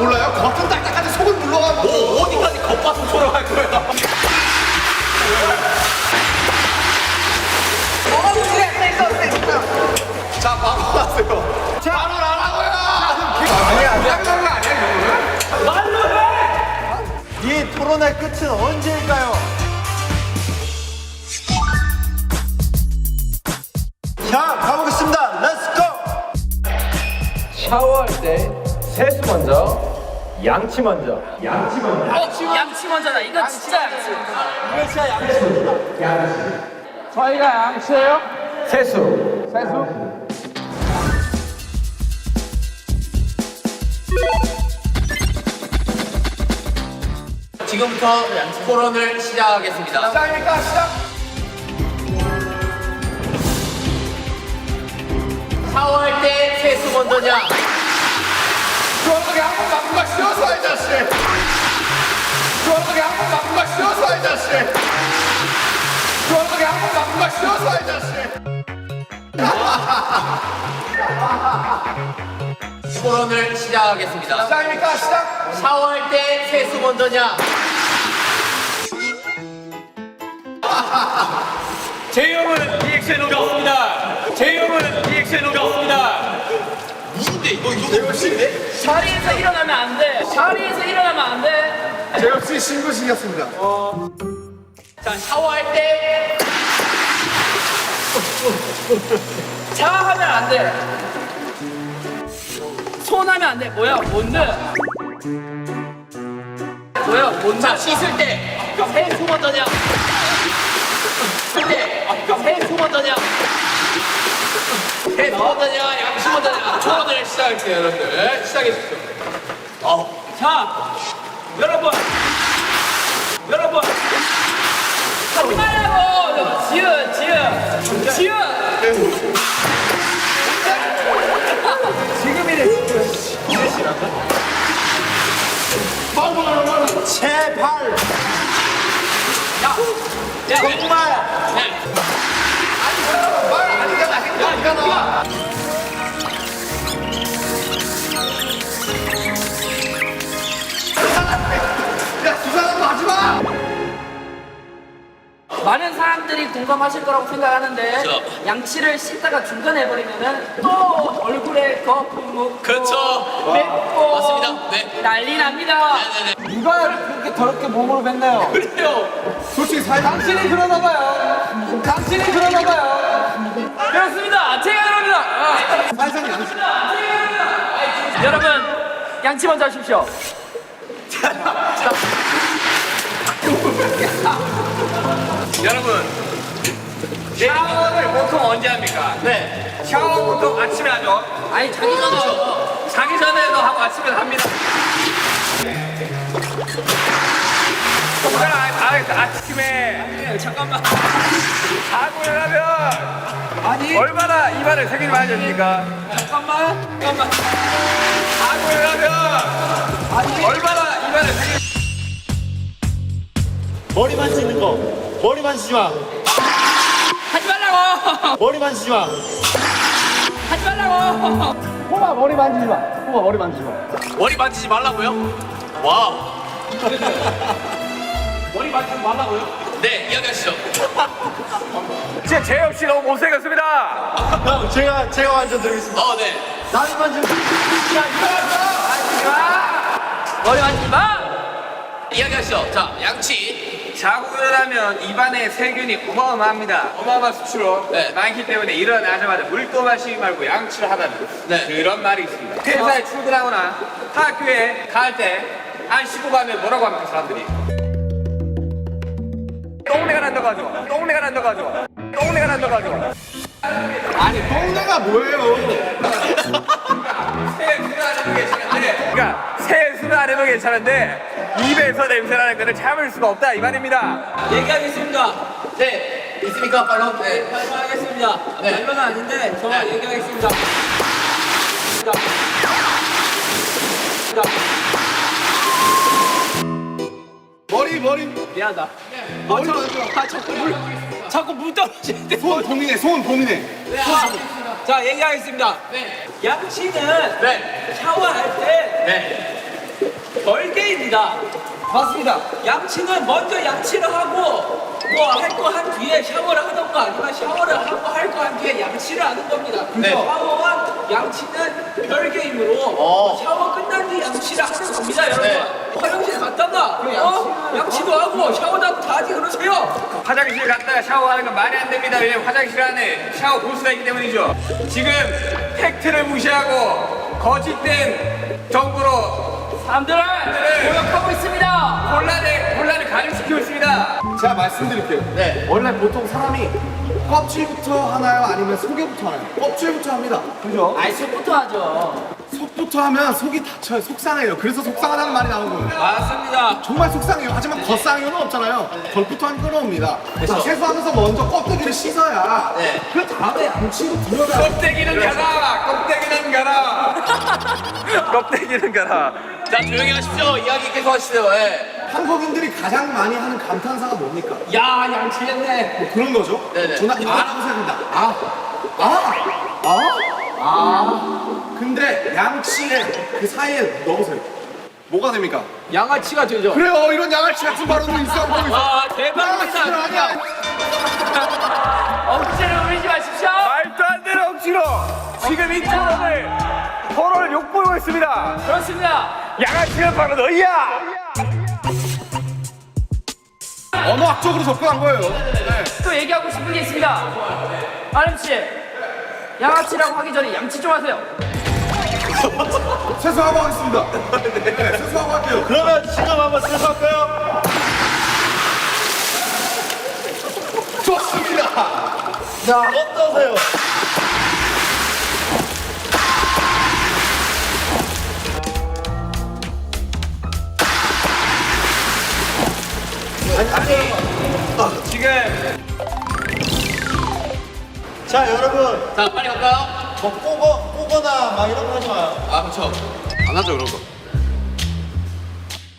몰라요? 겉은 딱딱한데 속은 물러가고. 뭐 어디까지 겉바속촉으로 할 거야? 자, 바로 하세요. 자, 바로 하라고요. 아니야, 아니야. 말로 해! 이 토론의 끝은 언제일까요? 자, 가보겠습니다. 렛츠고! 샤워할 때 세수 먼저, 양치 먼저. 양치 먼저. 양치 먼저다. 이거 진짜 양치. 이거 진짜 양치. 저희가 양치예요? 세수. 세수? 지금부터 토론을 시작하겠습니다. 시작입니까? 시작. 샤워할 때 세수 먼저냐? 시원하게 한번 맞고 마시어서 이 자식. 시원하게 한번 맞고 마시어서 이 자식. 시원하게 한번 맞고 마시어서 이 자식. 토론을 시작하겠습니다. 시작입니까? 시작. 샤워할 때 세수 먼저냐? 제 형은 리액션 오겠습니다. 제 형은 리액션 오겠습니다. 누군데? 이거 멋인데? 자리에서 일어나면 안 돼. 자리에서 일어나면 안 돼. 제 역시 신고식이었습니다. 자, 샤워할 때 자하면 안 돼. 손하면 안 돼. 뭐야? 뭔데? 뭐야? 뭔데? 자, 씻을 때 세수 먼저냐? 씻을 때 세수 먼저냐? 세수 먼저냐? 양치 먼저냐? 토론을 시작할게요, 여러분들. 시작해 주십시오. 자, 여러분. 하지 말라고. 지읒. 제발! 정말! 말 아니잖아. 아니가 나와. 야, 두 사람도 하지 마. 많은 사람들이 공감하실 거라고 생각하는데 그쵸. 양치를 씻다가 중간에 해버리면은 또 얼굴에 거품 묻고 그쵸. 맵고 맞습니다. 네. 난리 납니다. 네네네. 누가 그렇게 더럽게 몸으로 뱉나요? 그래요. 솔직히 사이 당신이 그러나 봐요. 당신이 그러나 봐요. 그렇습니다. 제가 그럽니다. 사이상이 안 여러분 양치 먼저 하십시오. 여러분, 샤워를 보통 언제 합니까? 네. 샤워 보통 아침에 하죠. 아니 자기 전에 자기 전에도 하고 아침에 합니다. 아침에 잠깐만. 자고 일어나면 얼마나 입안을 세균이 많이 젖습니까? 잠깐만. 자고 일어나면 얼마나 입안을 세균이 머리 만지는 거. 머리 만지지 마. 하지 말라고. 머리 만지지 마. 하지 말라고. 호마 머리 만지지 마. 호마 머리 만지지 마. 머리 만지지 말라고요? 와우. 머리 만지지 말라고요? 네, 이야기하시죠. 진짜 재혁 씨 너무 못생겼습니다. 형, 제가 완전 드리겠습니다. 네. 나는 만지는 거. 머리 만지지 마. 이야기하시죠. 자, 양치. 자고 일어나면 입안에 세균이 어마어마합니다. 어마어마한 수치로 네. 많기 때문에 일어나자마자 물도 마시지 말고 양치를 하다는 네. 그런 말이 있습니다. 회사에 출근하거나 학교에 갈 때 안 씻고 가면 뭐라고 합니까 사람들이? 똥내가 난다고 하죠. 똥내가 난다고 하죠. 똥내가 난다고 하죠. 아니, 똥내가 뭐예요? 세수를 안 해도 괜찮은데 그러니까 세수를 안 해도 괜찮은데 입에서 냄새 나는 거는 참을 수가 없다 이 말입니다. 얘기하겠습니다. 네. 있습니까? 바로? 네. 발표하겠습니다. 네. 발표는 아닌데 저 네. 얘기하겠습니다. 머리. 미안하다. 머리 만져. 자꾸 물 떨어지는데. 손 고민해. 네, 자 얘기하겠습니다. 네. 양치는 네. 샤워할 때 네. 별개입니다. 맞습니다. 양치는 먼저 양치를 하고 뭐 할 거 한 뒤에 샤워를 하던가 아니면 샤워를 하고 할 거 한 뒤에 양치를 하는 겁니다. 네. 샤워와 양치는 별개이므로 샤워 끝난 뒤 양치를 하는 겁니다, 여러분. 네. 화장실 갔다가 양치도 하고 샤워도 하고 다 하지 그러세요. 화장실 갔다가 샤워하는 건 말이 안 됩니다. 왜냐면 화장실 안에 샤워 부스가 있기 때문이죠. 지금 팩트를 무시하고 거짓된 정보로 사람들을 공격하고 있습니다. 혼란을 가중시키고 있습니다. 제가 말씀드릴게요. 네. 원래 보통 사람이 껍질부터 하나요? 아니면 속에부터 하나요? 껍질부터 합니다. 그죠? 알속부터 하죠. 속부터 하면 속이 다쳐요. 속상해요. 그래서 속상하다는 말이 나온 거예요. 맞습니다. 정말 속상해요. 하지만 겉상해요는 없잖아요. 겉부터 하면 끌어옵니다. 자, 세수하면서 먼저 껍데기를 씻어야 그 다음에 양치로 들어가. 껍데기는 가라. 껍데기는 가라. 껍데기는 가라. 자, 조용히 하십시오. 이야기 계속 하시죠. 예. 한국인들이 가장 많이 하는 감탄사가 뭡니까? 야, 양치했네. 뭐 그런 거죠? 네네. 저는 아라고 생각합니다. 근데 양치에 그 사이에 넣으세요. 뭐가 됩니까? 양아치가 되죠. 그래요. 이런 양아치 같은 발언도 있어. 와, 대박이다. 양아치는 아니야. 억지로 울리지 마십시오. 말도 안 되는 억지로 지금 이 토론을 욕보이고 있습니다. 그렇습니다. 양아치는 바로 너희야. 언어학적으로 접근한 거예요. 네. 또 얘기하고 싶은 게 있습니다. 아름 씨, 양아치라고 하기 전에 양치 좀 하세요. 세수하고 하겠습니다. 네, 세수하고 할게요. 그러면 지금 한번 세수할까요? 좋습니다. 자, 어떠세요? 지금 자, 여러분, 자, 빨리 갈까요? 뭐 꼬거나 막 이런 거 하지 마요. 아, 그렇죠. 안 하죠, 그런 거.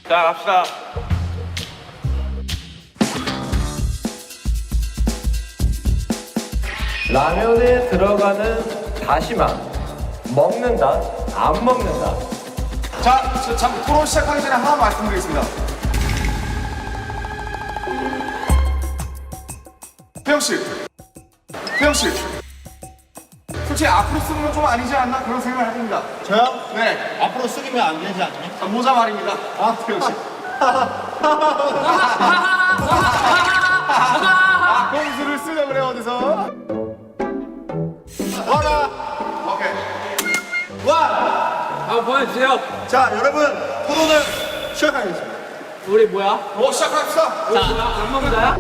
자 갑시다. 라면에 들어가는 다시마. 먹는다, 안 먹는다. 자, 참 토론 시작하기 전에 하나 말씀드리겠습니다. 태영 씨, 솔직히 앞으로 쓰는 건 좀 아니지 않나 그런 생각을 해봅니다. 저요? 네, 앞으로 숙이면 안 되지 않나요? 자, 모자 말입니다. 태영 씨. 공수를 쓰려 그래 어디서? 와라! 오케이. 한번 보여주세요. 자, 여러분, 토론을 시작하겠습니다. 우리 뭐야? 시작합시다. 자, 안 먹는다야?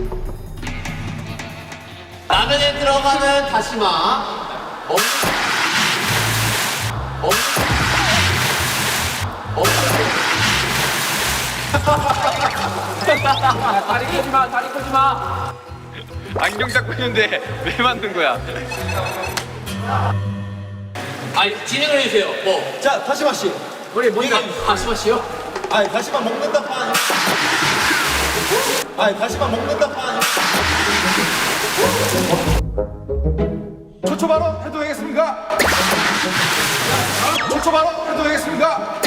라면에 들어가는 다시마. 다리 끄지 마, 다리 끄지 마. 안경 잡고 있는데 왜 만든 거야? 아니, 진행을 해주세요. 뭐. 자, 다시마 씨. 우리 뭔가 다시마 씨요? 아니, 다시마 먹는다 파 아니. 아니, 다시마 먹는다 파 아니. 초초 발언 해도 되겠습니까? 초초 발언 해도 되겠습니까?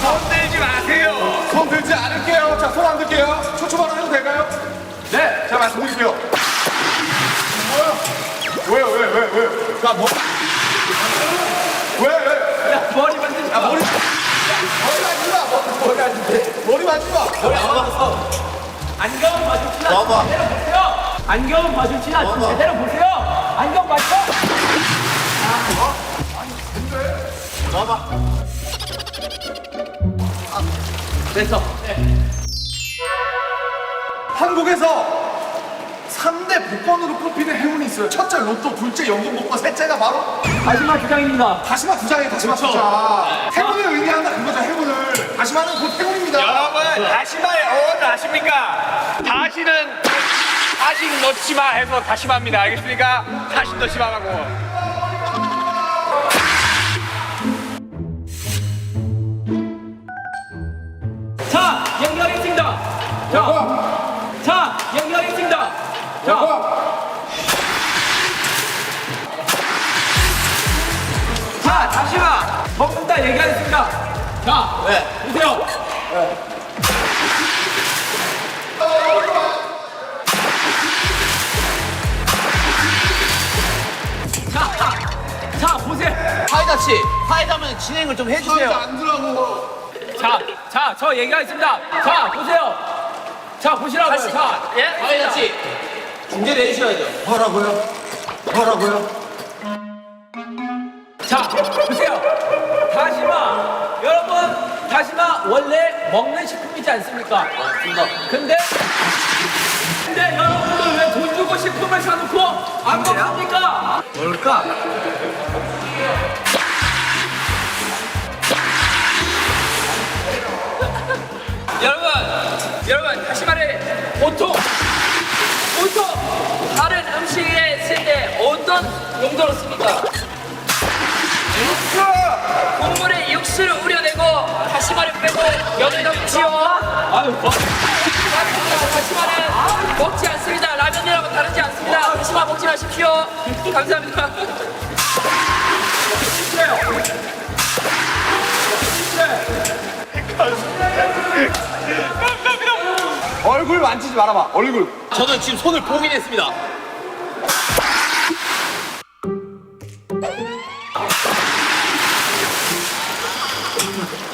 손 들지 마세요. 손 들지 않을게요. 자, 손 안 들게요. 초초 발언 해도 될까요? 네, 자, 말씀드릴게요. 왜요? 자, 뭐? 왜? 야, 머리 만지지 마. 머리 만지지 마. 머리 만지지 마. 안경 마주치나 와봐. 제대로 보세요. 안경 마주치나 제대로 보세요. 안경 맞죠? 됐어. 한국에서 3대 복권으로 꼽히는 행운이 있어요. 첫째 로또, 둘째 연금 복권, 셋째가 바로 다시마 주장입니다. 다시마 두 장이에요. 다시마 두 장. 행운을 의미한다 그거죠. 행운을. 다시마는 곧 행운입니다. 여러분 다시마의 어원을 아십니까? 다시는 다시 넣지 마 해서 다시마입니다. 알겠습니까? 다시 넣지 마라고. 자, 연결했습니다. 자, 연결했습니다. 자, 자, 다시마 먹는다 얘기하겠습니다. 자, 보세요. 자, 보세요. 사이다 씨, 사이다면 진행을 좀 해주세요. 안 들어가고. 자, 저 얘기하겠습니다. 자, 보세요. 자, 보시라고요. 자, 예? 사이다 씨, 중재를 해주셔야죠. 뭐라고요? 뭐라고요? 자, 보세요. 다시마. 여러분, 다시마 원래 먹는 식품이지 않습니까? 맞습니다. 근데 여러분들 왜 돈 주고 식품을 사놓고 안 먹습니까? 뭘까? 여러분 다시마를 보통 다른 음식에 쓸 때 어떤 용도로 씁니까? 국물에 육수를 우려내고 다시마를 빼고 면을 넣지요. 아유, 다시마는 먹지 않습니다. 라면이랑은 다르지 않습니다. 다시마 먹지 마십시오. 감사합니다. 얼굴 만지지 말아봐. 얼굴. 저는 지금 손을 봉인했습니다.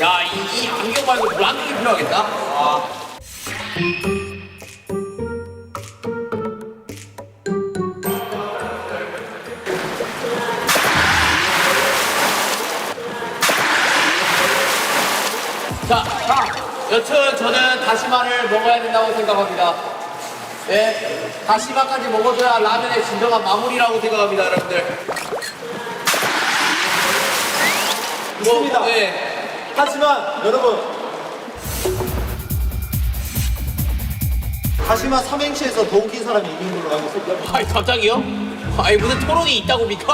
야, 이 안경 말고 물안경이 필요하겠다. 자, 여튼 저는 다시마를 먹어야 된다고 생각합니다. 네, 다시마까지 먹어줘야 라면의 진정한 마무리라고 생각합니다, 여러분들. 있습니다. 네. 하지만 여러분, 다시마 삼행시에서 더 웃긴 사람이 이긴 걸로 알고 있습니다. 아니, 갑자기요? 아니, 무슨 토론이 있다고 믿고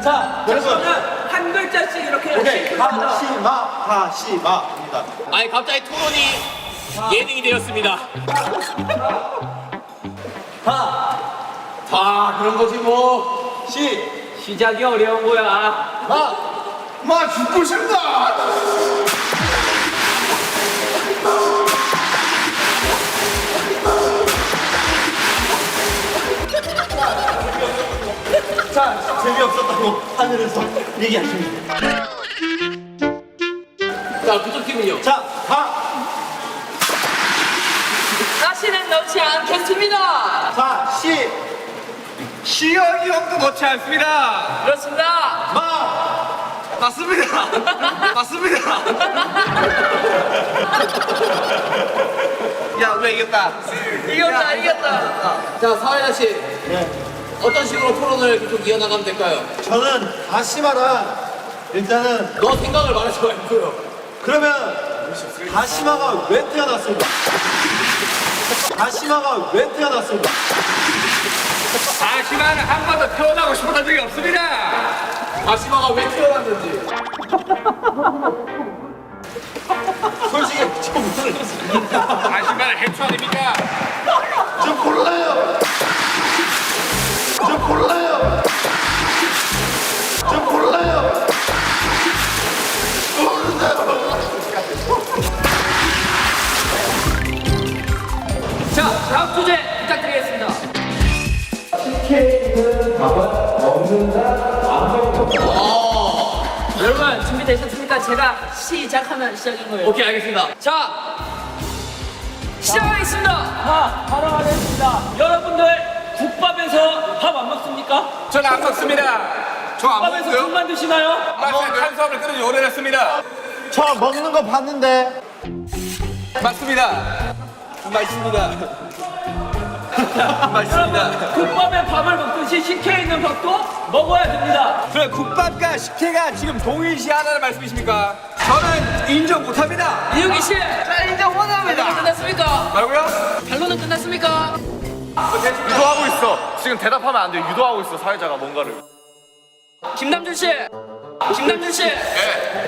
자, 여러분, 저는 한 글자씩 이렇게 오케이, 다시마입니다. 아니, 갑자기 토론이 예능이 되었습니다. 다 그런 거지 뭐. 시작이 어려운 거야. 마 죽고 싶다. 자, 재미없었다고 하늘에서 얘기하십니다. 자, 그쪽 팀은요? 자, 다시는 넣지 않겠습니다. 자, 시연이 형도 넣지 않습니다. 그렇습니다. 맞습니다. 맞습니다. 야, 왜 이겼다? 이겼다. 자, 사회자 씨. 네. 어떤 식으로 토론을 계속 이어나가면 될까요? 저는 다시마랑 일단은 너 생각을 말해서 말고요. 그러면 다시마가 왜 태어났을까? 다시마가 왜 태어났을까? 다시마는 한 번도 태어나고 싶었던 적이 없습니다. 다시마가 왜 태어났는지. 솔직히 좀 모르겠습니다. 다시마를 해초 아닙니까? 좀 골라요. 좀 골라요. 좀 골라요. 자, 다음 주제 부탁드리겠습니다. 여러분 준비되셨습니까? 제가 시작하면 시작인 거예요. 오케이, 알겠습니다. 자, 시작하겠습니다. 바로 하겠습니다. 여러분들 국밥에서 밥 안 먹습니까? 저는 안 먹습니다. 저 안 국밥에서 먹고요. 국만 드시나요? 탄수화물 끊은 지 오래됐습니다. 저 먹는 거 봤는데 맞습니다. 맞습니다. 여러분 국밥에 밥을 먹듯이 식혜에 있는 밥도 먹어야 됩니다. 그럼 국밥과 식혜가 지금 동일시하다는 말씀이십니까? 저는 인정 못합니다. 이유기 씨, 자, 인정 원합니다. 결론은 끝났습니까? 뭐라고요? 결론은 끝났습니까? 유도하고 있어. 지금 대답하면 안 돼. 유도하고 있어 사회자가 뭔가를. 김남준 씨,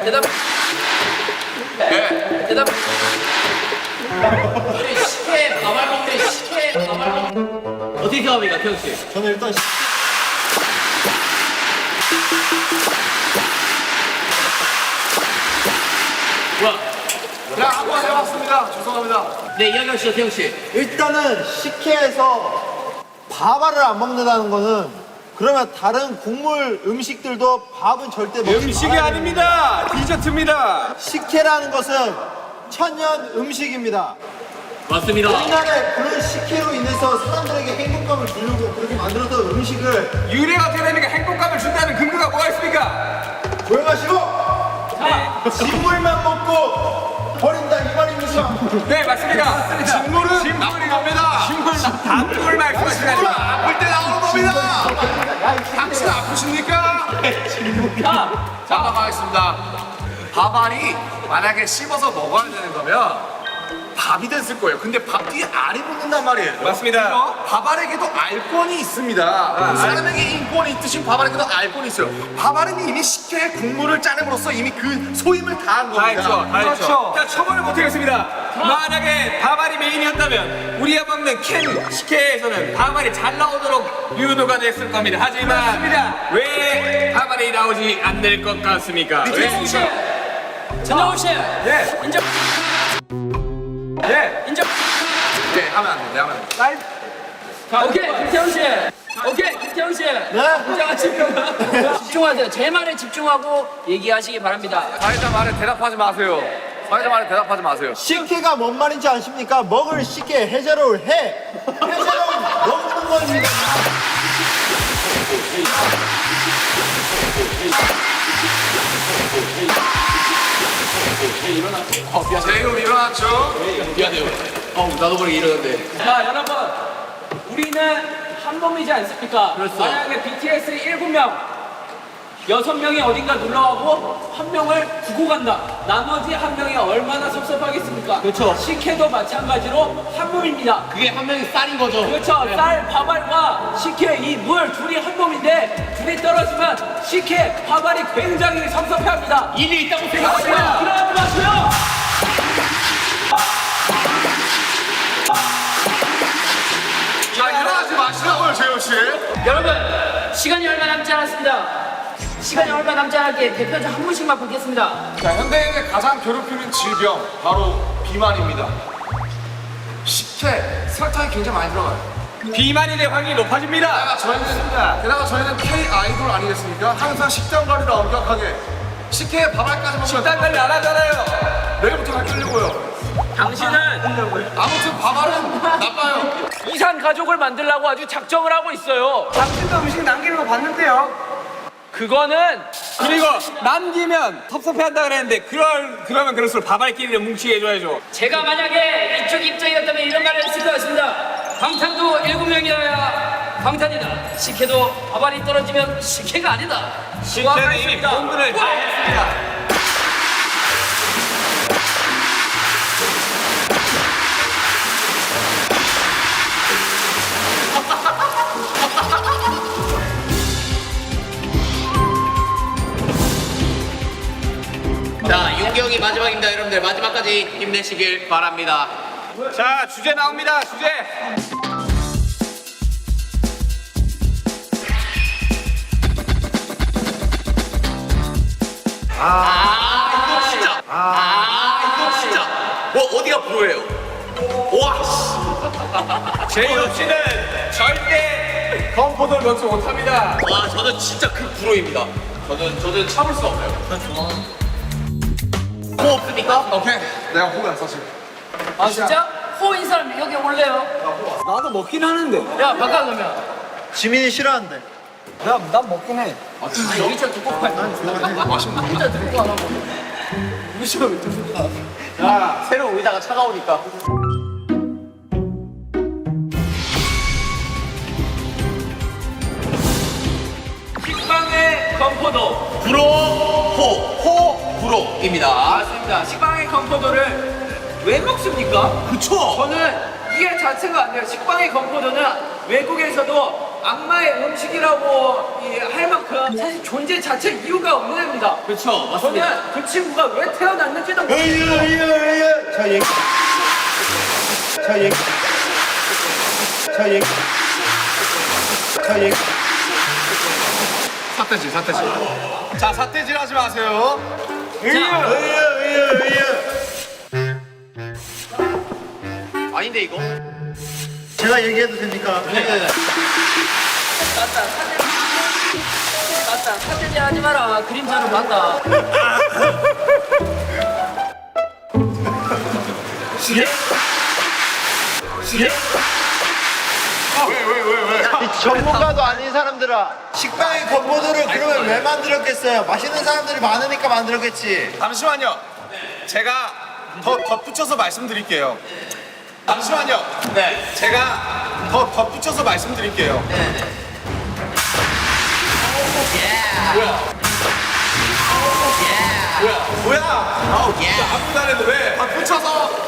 대답. 대답. 우리 식혜 밥알 먹는데 식혜 밥알 먹는 어떻게 생각합니까, 태영 씨? 저는 일단 자, 한번 해봤습니다. 죄송합니다. 네, 이야기하시죠, 태영 씨. 일단은 식혜에서 밥알을 안 먹는다는 거는 그러면 다른 국물 음식들도 밥은 절대 먹지 음식이 말아야 아닙니다. 디저트입니다. 식혜라는 것은 천연 음식입니다. 맞습니다. 옛날에 그런 식혜로 인해서 사람들에게 행복감을 주려고 그렇게 만들었던 음식을 유래가 어떻게 됩니까? 행복감을 준다는 근거가 뭐가 있습니까? 조용하시고 진물만 먹고 버린다 이 말입니까? 네, 맞습니다. 식물은 나쁜 겁니다. 단물 말씀하시는 아플 때 나오는 겁니다. 당신 아프십니까? 자, 가겠습니다. 밥알이 만약에 씹어서 먹어야 되는 거면 밥이 됐을 거예요. 근데 밥 뒤에 알이 붙는단 말이에요. 맞습니다. 밥알에게도 알권이 있습니다. 사람에게 인권이 있듯이 밥알에게도 알권이 있어요. 밥알은 이미 식혜의 국물을 짜냄으로써 이미 그 소임을 다한 다 겁니다. 했죠, 다 했죠. 자, 처벌을 못하겠습니다. 만약에 밥알이 메인이었다면 우리가 먹는 캔 식혜에서는 밥알이 잘 나오도록 유도가 됐을 겁니다. 하지만 왜 밥알이 나오지 않을 것 같습니까? 진정훈 씨. 진정훈 씨. 예, 인정. 예. 인정. 네, 하면 안 돼. 네, 하면 안 돼. 오케이, 김태훈 씨. 오케이, 김태훈 씨. 인정하십니까? 집중하세요. 제 말에 집중하고 얘기하시기 바랍니다. 사회자 말에 대답하지 마세요. 사회자 말에 대답하지 마세요. 식혜가 뭔 말인지 아십니까? 먹을 식혜 해제로를 해 해제로를 먹는 겁니다. 제이홉 일어났죠? 미안해요. 나도 모르게 이러는데. 자, 여러분. 우리는 한 몸이지 않습니까? 그렇죠. 만약에 BTS 7명, 6명이 어딘가 놀러가고 한 명을 두고 간다. 나머지 한 명이 얼마나 섭섭하겠습니까? 그렇죠. 식혜도 마찬가지로 한 몸입니다. 그게 한 명이 쌀인 거죠. 그렇죠. 쌀, 밥알과 식혜, 이 물 둘이 한 몸인데 둘이 떨어지면 식혜, 밥알이 굉장히 섭섭해합니다. 일리 있다고 그러지 생각합니다. 마세요. 자, 일어나지 마시라고요, 재호 씨. 여러분, 시간이 얼마 남지 않았습니다. 시간이 얼마 남지 않았기에 대표자 한 분씩만 뽑겠습니다. 자, 현대인을 가장 괴롭히는 질병 바로 비만입니다. 식혜, 설탕이 굉장히 많이 들어가요. 비만이 될 확률이 높아집니다. 게다가 저희는 K 아이돌 아니겠습니까? 항상 식단 관리를 엄격하게 식혜에 밥알까지 먹으면 식단 관리 안 하잖아요. 내일부터 갈 끌려고요. 당신은 아무튼 밥알은 나빠요. 이산 가족을 만들려고 아주 작정을 하고 있어요. 당신도 음식 남기는 거 봤는데요. 그거는 그리고 남기면 섭섭해한다 그랬는데 그러면 그럴수록 밥알끼리를 뭉치게 해줘야죠. 제가 만약에 이쪽 입장이었다면 이런 말을 했을 것 같습니다. 방탄도 7명이어야 방탄이다. 식혜도 밥알이 떨어지면 식혜가 아니다. 저는 이미 본분을 다 했습니다. 자, 윤경이 마지막입니다, 여러분들. 마지막까지 힘내시길 바랍니다. 자, 주제 나옵니다. 주제. 이거 진짜. 어디가 프로예요? 와, 씨. 제이홉 씨는 절대 건포도를 넣지 못합니다. 와, 저는 진짜 그 프로입니다. 저는 참을 수 없어요. 호 없습니까? 오케이, 내가 호구야 사실. 아 진짜? 호인 사람 여기 올래요? 나도 먹긴 하는데. 야 바꿔 그러면. 지민이 싫어한대. 난 먹긴 해. 여기 저 두고 가. 진짜 들고 안 하고. 새로 오이다가 차가우니까. 식빵의 건포도. 불호입니다. 맞습니다. 식빵의 건포도를 왜 먹습니까? 그쵸? 저는 이게 자체가 안 돼요. 식빵의 건포도는 외국에서도 악마의 음식이라고 할 만큼 사실 존재 자체 이유가 없는 애입니다. 그쵸, 맞습니다. 저는 그 친구가 왜 태어났는지도 자 얘기. 자 얘기. 자 얘기. 자 얘기. 사태질. 자, 사태질 하지 마세요. 아닌데 이거? 제가 얘기해도 됩니까? 맞다. 사태질 하지 마라. 그림자로 맞다. 왜? 이 전문가도 아닌 사람들아, 식빵의 건포도를 그러면 왜 만들었겠어요? 맛있는 사람들이 많으니까 만들었겠지. 잠시만요. 제가 더 덧붙여서 말씀드릴게요. 잠시만요. 네. 제가 더 덧붙여서 말씀드릴게요. 뭐야? 아무도 안 해도 왜?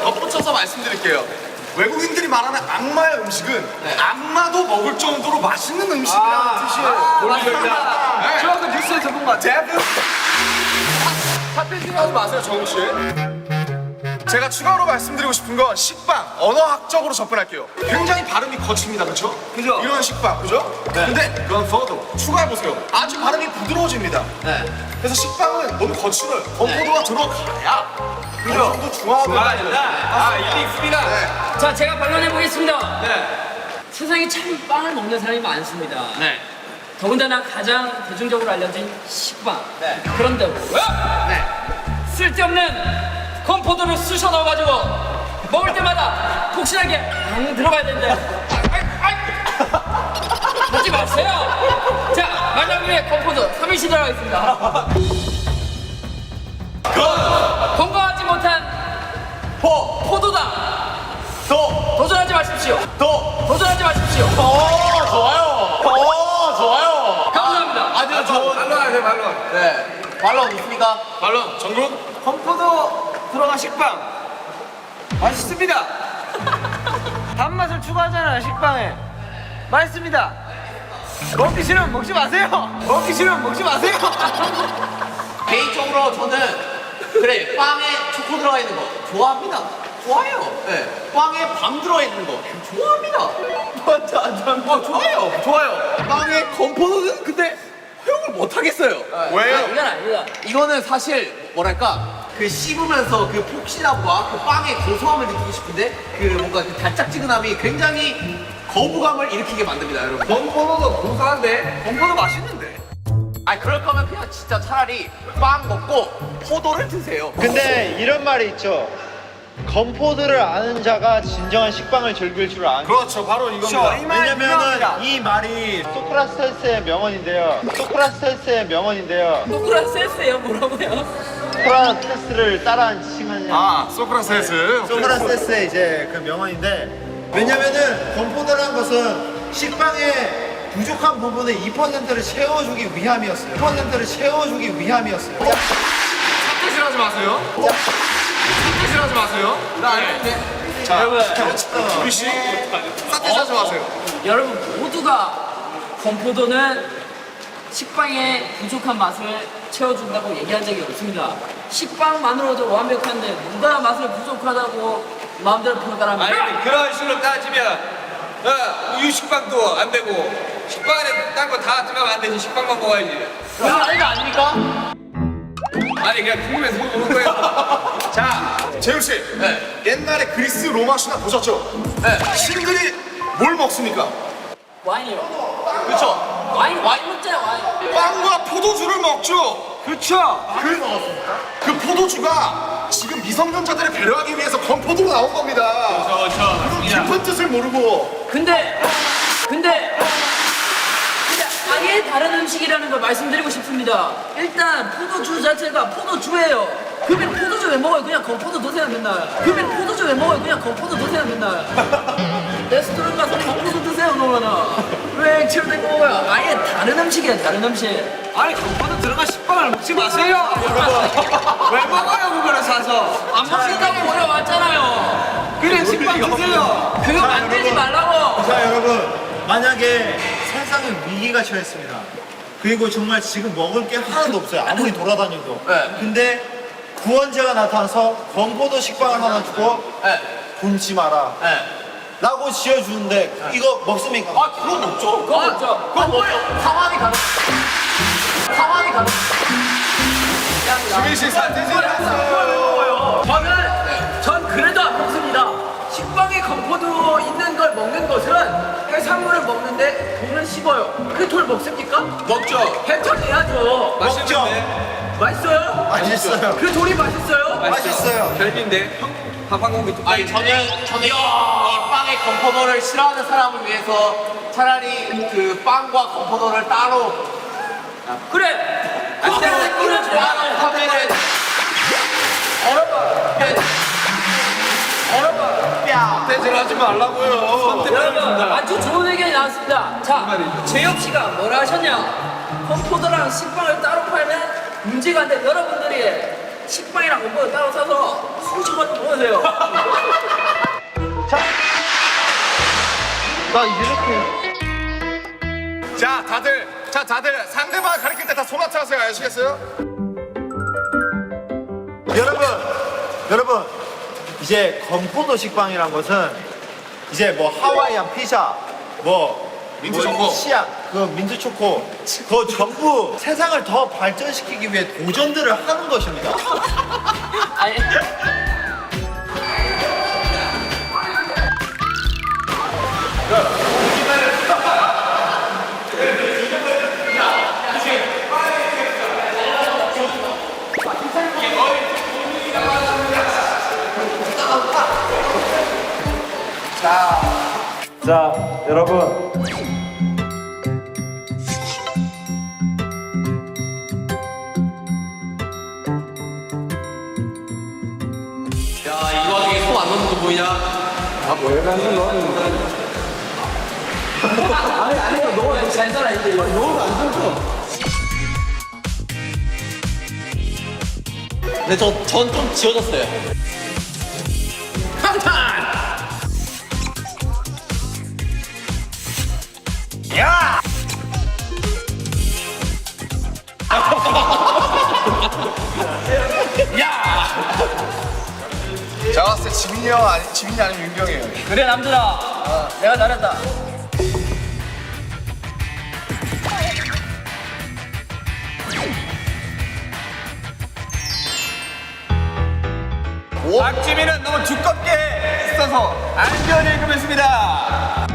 덧붙여서 말씀드릴게요. 외국인들이 말하는 악마의 음식은 악마도 먹을 정도로 맛있는 음식이라는 뜻이에요. 맞습니다. 저 그 뉴스의 전문가 데브. 사태질 하지 마세요, 정우 씨. 제가 추가로 말씀드리고 싶은 건 식빵, 언어학적으로 접근할게요. 굉장히 발음이 거칩니다, 그렇죠? 그죠? 이런 식빵, 그죠? 근데 건포도 추가해보세요. 아주 발음이 부드러워집니다. 그래서 식빵은 너무 거칠어요. 건포도가 들어가야 어느 정도 중화가 이게 있습니다. 자, 제가 반론해 보겠습니다. 세상에 참 빵을 먹는 사람이 많습니다. 더군다나 가장 대중적으로 알려진 식빵. 그런데 왜? 쓸데없는 건포도를 쑤셔 넣어가지고 먹을 때마다 폭신하게 안 들어가야 된대. 하지 마세요. 자, 만약 위에 건포도 3일씩 들어가겠습니다. 건강하지 못한 포도당. 도전하지 마십시오. 도전하지 마십시오. 좋아요. 감사합니다. 아주 좋은 말론. 발언 있습니까? 말론, 정국? 건포도 들어간 식빵 맛있습니다. 단맛을 추가하잖아요, 식빵에. 맛있습니다. 먹기 싫으면 먹지 마세요. 먹기 싫으면 먹지 마세요. 개인적으로 저는 그래 빵에 초코 들어가 있는 거 좋아합니다. 좋아요. 빵에 밤 들어가 있는 거 좋아합니다. 좋아요. 빵에 건포도는 근데 허용을 못 하겠어요. 왜요? 이건 아니다. 이거는 사실 뭐랄까 그 씹으면서 그 폭신함과 그 빵의 고소함을 느끼고 싶은데 그 뭔가 그 달짝지근함이 굉장히 거부감을 일으키게 만듭니다, 여러분. 건포도도 고소한데 건포도 맛있는데. 아니 그럴 거면 그냥 진짜 차라리 빵 먹고 포도를 드세요. 근데 이런 말이 있죠. 건포도를 아는 자가 진정한 식빵을 즐길 줄 아는. 그렇죠, 바로 이겁니다. 왜냐면은 이 말이 소크라테스의 명언인데요. 노크라세스예요. 뭐라고요? 소크라테스를 따라한 칭하냐. 아, 소크라테스. 소크라테스의 이제 그 명언인데, 왜냐면은 건포도라는 것은 식빵의 부족한 부분의 2%를 채워주기 위함이었어요. 2%를 채워주기 위함이었어요. 사태질 하지 마세요. 사태질 하지 마세요. 나 아닌데. 자, 여러분. 우리 씨, 사태질 하지 마세요. 여러분 모두가 건포도는 식빵의 부족한 맛을 채워준다고 얘기한 적이 없습니다. 식빵만으로도 완벽한데 누가 맛을 부족하다고 마음대로 평가합니까? 아니 그런 식으로 따지면 우유 식빵도 안 되고 식빵에 딴 거 다 들어가면 안 되지. 식빵만 먹어야지. 그건 아니다 아닙니까? 아니 그냥 궁금해서 먹는 거예요. 자, 재우 씨. 옛날에 그리스 로마 신화 보셨죠? 신들이 뭘 먹습니까? 와인이요. 그렇죠. 와인 먹잖아요. 와인. 빵과 포도주를 먹죠. 그렇죠. 그 포도주가 지금 미성년자들을 배려하기 위해서 건포도로 나온 겁니다. 그런 깊은 뜻을 모르고. 근데 아예 다른 음식이라는 걸 말씀드리고 싶습니다. 일단 포도주 자체가 포도주예요. 그러면 포도주 왜 먹어요? 그냥 건포도 드세요 맨날. 그러면 포도주 왜 먹어요? 그냥 건포도 드세요 맨날. 레스토랑 가서 건포도 드세요 그러면은. 왜 액체로 된 거 먹어요? 아예 다른 음식이야 다른 음식. 아니 건포도 들어간 식빵을 먹지 마세요. 왜 먹어요 그거를 사서? 안 먹는다고 올라왔잖아요. 그냥 식빵 드세요. 그거 만들지 말라고. 자, 여러분, 만약에 세상에 위기가 처했습니다. 그리고 정말 지금 먹을 게 하나도 없어요. 아무리 돌아다녀도. 근데 구원자가 나타나서 건포도 식빵을 하나 주고 굶지 마라 라고 지어주는데 이거 먹습니까? 아 그건 없죠. 그거 없죠. 그건 뭐예요? 상황이 다르. 지민 씨 사태질이었어요. 전 그래도 안 먹습니다. 식빵에 건포도 있는 걸 먹는 것은 해산물을 먹는데 돈을 씹어요. 그 돌 먹습니까? 먹죠. 해천해야죠. 맛있는데. 맛있어요? 맛있어요. 그 돌이 맛있어요? 맛있어요. 별비인데 밥 한 공기 뚝. 아니 저는 이 빵에 건포도를 싫어하는 사람을 위해서 차라리 그 빵과 건포도를 따로 그래. 그때는 이런 하면은 사태질하지 말라고요. 여러분 아주 좋은 의견이 나왔습니다. 자, 재혁 씨가 뭐라 하셨냐? 건포도랑 식빵을 따로 팔면 문제가 안 돼. 여러분들이 식빵이랑 건포도 따로 사서 수시만 먹으세요. 자, 다들 상대방 가리킬 때 다 소나타 하세요. 아시겠어요? 여러분 이제 건포도 식빵이란 것은 이제 뭐 하와이안 피자 뭐 민트 초코. 치약 그 민트 초코 그거 전부 세상을 더 발전시키기 위해 도전들을 하는 것입니다. 아니, 자 여러분 야 이 와중에 손 안 넣는 거 보이냐? 잘 살아 이제. 근데 전 좀 지워졌어요. 제가 봤을 때 지민이 아니면 윤경이에요. 그래 남들아, 내가 잘했다. 박지민은 너무 두껍게 써서 안전 읽으면습니다.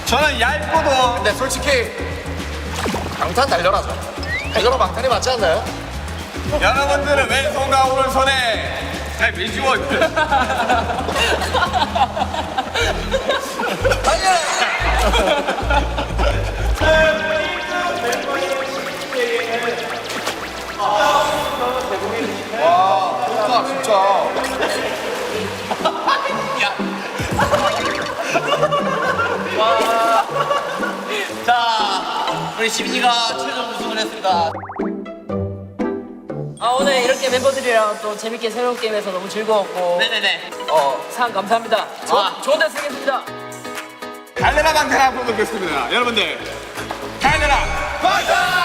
저는 얇고도 근데 솔직히 방탄 달려라죠. 달려라 방탄이 맞지 않나요? 여러분들은 왼손과 오른손에 잘 미주어 와, 좋다 진짜. 자 우리 지민이가 최종 우승을 했습니다. 아 오늘 이렇게 멤버들이랑 또 재밌게 새로운 게임해서 너무 즐거웠고 네네네. 상 감사합니다. 좋은 데 쓰겠습니다. 달려라 방탄 앞으로 보겠습니다. 여러분들 달려라 방탄!